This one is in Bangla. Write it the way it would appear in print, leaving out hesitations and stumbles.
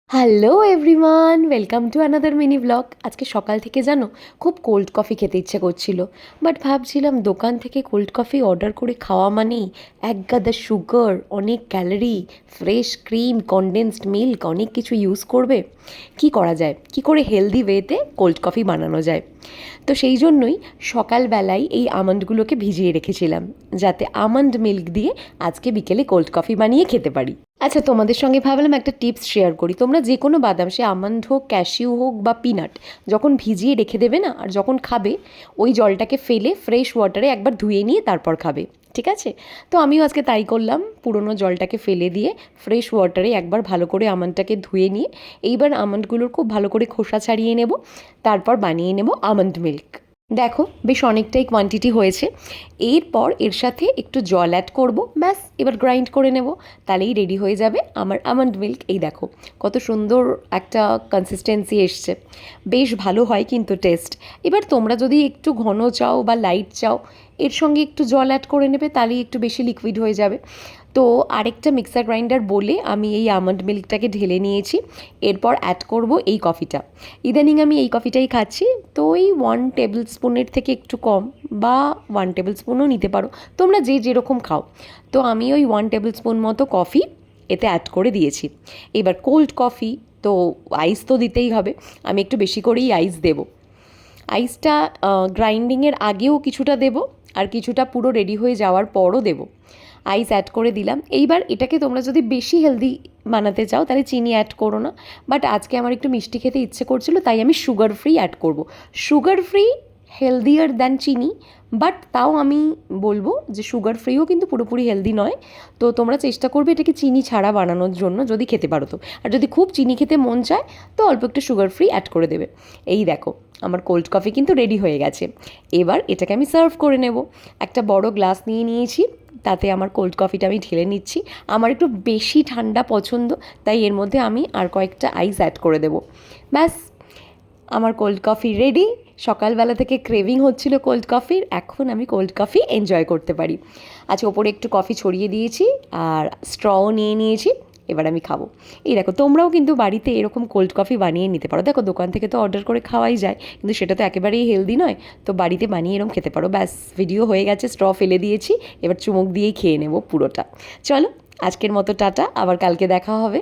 Hello everyone, welcome to another mini blog. আজকে সকাল থেকে জানো খুব কোল্ড কফি খেতে ইচ্ছে করছিল, বাট ভাবছিলাম দোকান থেকে কোল্ড কফি অর্ডার করে খাওয়া মানেই এক গাদা সুগার, অনেক calorie, fresh cream, condensed milk, অনেক কিছু ইউজ করবে। কি করা যায়, কি করে হেলদি ওয়েতে কোল্ড কফি বানানো যায়? তো সেই জন্যই সকালবেলায় এই আমন্ডগুলোকে ভিজিয়ে রেখেছিলাম, যাতে আমন্ড মিল্ক দিয়ে আজকে বিকেলে কোল্ড কফি বানিয়ে খেতে পারি। আচ্ছা, তোমাদের সঙ্গে ভাবলাম একটা টিপস শেয়ার করি। তোমরা যে কোনো বাদাম, সে আমন্ড হোক, ক্যাশিউ হোক বা পিনাট, যখন ভিজিয়ে রেখে দেবে না, আর যখন খাবে ওই জলটাকে ফেলে ফ্রেশ ওয়াটারে একবার ধুয়ে নিয়ে তারপর খাবে, ঠিক আছে? তো আমিও আজকে তাই করলাম, পুরনো জলটাকে ফেলে দিয়ে ফ্রেশ ওয়াটারে একবার ভালো করে আমন্ডটাকে ধুয়ে নিয়ে এইবার আমন্ডগুলোর খুব ভালো করে খোসা ছাড়িয়ে নেব, তারপর বানিয়ে নেব আমন্ড মিল্ক। দেখো বেশ অনেকটাই কোয়ান্টিটি হয়েছে। এরপর এর সাথে একটু জল অ্যাড করব, ব্যাস এবার গ্রাইন্ড করে নেব, তাহলেই রেডি হয়ে যাবে আমার আমন্ড মিল্ক। এই দেখো কত সুন্দর একটা কনসিস্টেন্সি এসছে, বেশ ভালো হয় কিন্তু টেস্ট। এবার তোমরা যদি একটু ঘন চাও বা লাইট চাও, এর সঙ্গে একটু জল অ্যাড করে নেবে, তাহলেই একটু বেশি লিকুইড হয়ে যাবে। তো আরেকটা মিক্সার গ্রাইন্ডার বলে আমি এই আমন্ড মিল্কটাকে ঢেলে নিয়েছি। এরপর অ্যাড করব এই কফিটা। ইদানিং আমি এই কফিটাই খাচ্ছি, তো ওই 1 টেবিল স্পুনের থেকে একটু কম, বা 1 টেবিল স্পুনও নিতে পারো, তোমরা যে যেরকম খাও। তো আমি ওই 1 টেবিল স্পুন মতো কফি এতে অ্যাড করে দিয়েছি। এবার কোল্ড কফি, তো আইস তো দিতেই হবে, আমি একটু বেশি করেই আইস দেবো। আইসটা গ্রাইন্ডিংয়ের আগেও কিছুটা দেবো, আর কিছুটা পুরো রেডি হয়ে যাওয়ার পরও দেবো। আইস অ্যাড করে দিলাম। এইবার এটাকে তোমরা যদি বেশি হেলদি বানাতে চাও তাহলে চিনি অ্যাড করো না, বাট আজকে আমার একটু মিষ্টি খেতে ইচ্ছে করছিলো, তাই আমি সুগার ফ্রি অ্যাড করব। সুগার ফ্রি হেলদিয়ার দ্যান চিনি, বাট তাও আমি বলবো যে সুগার ফ্রিও কিন্তু পুরোপুরি হেলদি নয়। তো তোমরা চেষ্টা করবে এটাকে চিনি ছাড়া বানানোর জন্য, যদি খেতে পারো তো। আর যদি খুব চিনি খেতে মন চায় তো অল্প একটু সুগার ফ্রি অ্যাড করে দেবে। এই দেখো আমার কোল্ড কফি কিন্তু রেডি হয়ে গেছে। এবার এটাকে আমি সার্ভ করে নেব। একটা বড় গ্লাস নিয়ে নিয়েছি, তাতে আমার কোল্ড কফিটা আমি ঢেলে নিচ্ছি। আমার একটু বেশি ঠান্ডা পছন্দ, তাই এর মধ্যে আমি আর কয়েকটা আইস অ্যাড করে দেবো। ব্যাস আমার কোল্ড কফি রেডি। সকালবেলা থেকে ক্রেভিং হচ্ছিল কোল্ড কফির, এখন আমি কোল্ড কফি এনজয় করতে পারি। আচ্ছা, ওপরে একটু কফি ছড়িয়ে দিয়েছি আর স্ট্রও নিয়ে নিয়েছি, এবার আমি খাবো। এই দেখো তোমরাও কিন্তু বাড়িতে এরকম কোল্ড কফি বানিয়ে নিতে পারো। দেখো দোকান থেকে তো অর্ডার করে খাওয়াই যায়, কিন্তু সেটা তো একেবারেই হেলদি নয়। তো বাড়িতে বানিয়ে এরকম খেতে পারো। ব্যাস ভিডিও হয়ে গেছে, স্ট্র ফেলে দিয়েছি, এবার চুমুক দিয়েই খেয়ে নেবো পুরোটা। চলো আজকের মতো টাটা, আবার কালকে দেখা হবে।